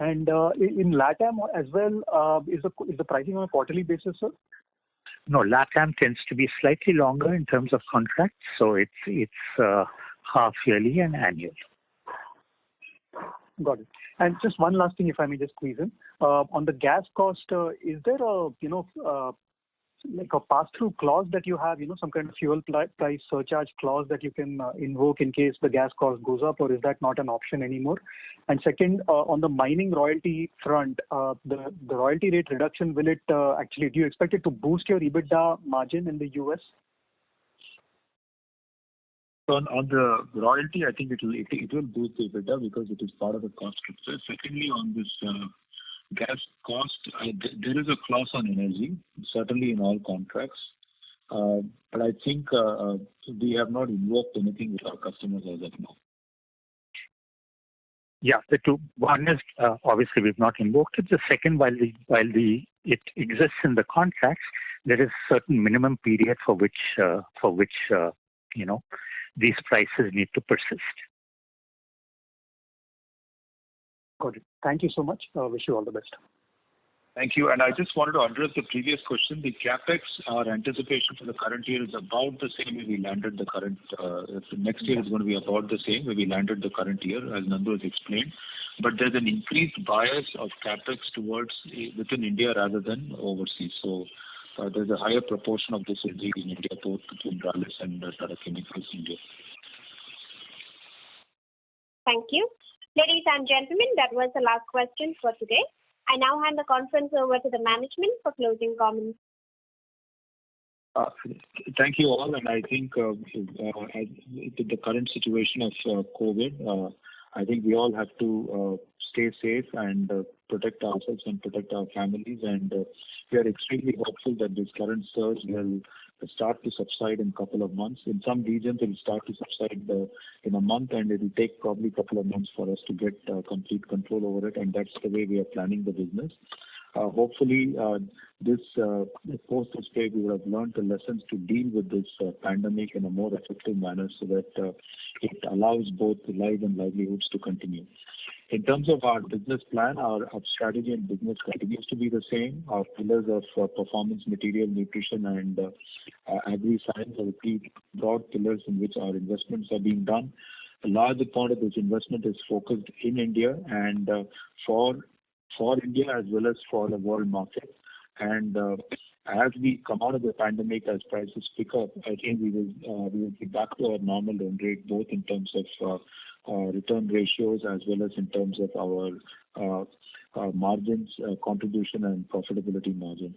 And in LATAM as well, is the pricing on a quarterly basis, sir? No, LATAM tends to be slightly longer in terms of contracts, so it's half yearly and annual. Got it. And just one last thing, if I may just squeeze in. On the gas cost, is there like a pass-through clause that you have, some kind of fuel price surcharge clause that you can invoke in case the gas cost goes up, or is that not an option anymore? And second, on the mining royalty front, the royalty rate reduction, will it do you expect it to boost your EBITDA margin in the US? So on the royalty, I think it will boost the EBITDA because it is part of the cost structure. Secondly, on this gas cost, there is a clause on energy, certainly in all contracts. But I think we have not invoked anything with our customers as of now. Yeah, the two. One is obviously we've not invoked it. The second, while it exists in the contracts, there is a certain minimum period for which these prices need to persist. Got it. Thank you so much. Wish you all the best. Thank you. And I just wanted to address the previous question. The capex, our anticipation for the current year is about the same where we landed the current. Next year is going to be about the same where we landed the current year, as Nandu has explained. But there's an increased bias of capex towards within India rather than overseas. So there's a higher proportion of this indeed in India, both between Rallis and Tata Chemicals India. Thank you. Ladies and gentlemen, that was the last question for today. I now hand the conference over to the management for closing comments. Thank you all, and I think with the current situation of COVID, I think we all have to stay safe and protect ourselves and protect our families, and we are extremely hopeful that this current surge will start to subside in a couple of months. In some regions, it will start to subside in a month, and it will take probably a couple of months for us to get complete control over it, and that's the way we are planning the business. Hopefully, post this wave, we would have learned the lessons to deal with this pandemic in a more effective manner so that it allows both life and livelihoods to continue. In terms of our business plan, our strategy and business continues to be the same. Our pillars of performance material, nutrition, and agri-science are the three broad pillars in which our investments are being done. A large part of this investment is focused in India and for India as well as for the world market. And as we come out of the pandemic, as prices pick up, I think we will be back to our normal run rate, both in terms of return ratios as well as in terms of our margins, contribution and profitability margins.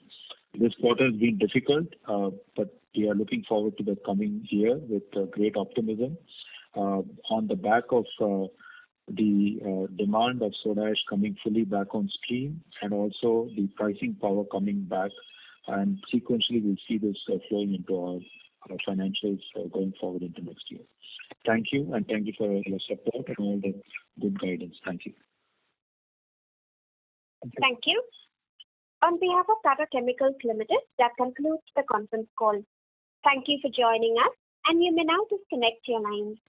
This quarter has been difficult, but we are looking forward to the coming year with great optimism. On the back of the demand of soda ash coming fully back on stream and also the pricing power coming back, and sequentially we'll see this flowing into our financials going forward into next year. Thank you, and thank you for your support and all the good guidance. Thank you. Thank you. On behalf of Tata Chemicals Limited, that concludes the conference call. Thank you for joining us, and you may now disconnect your lines.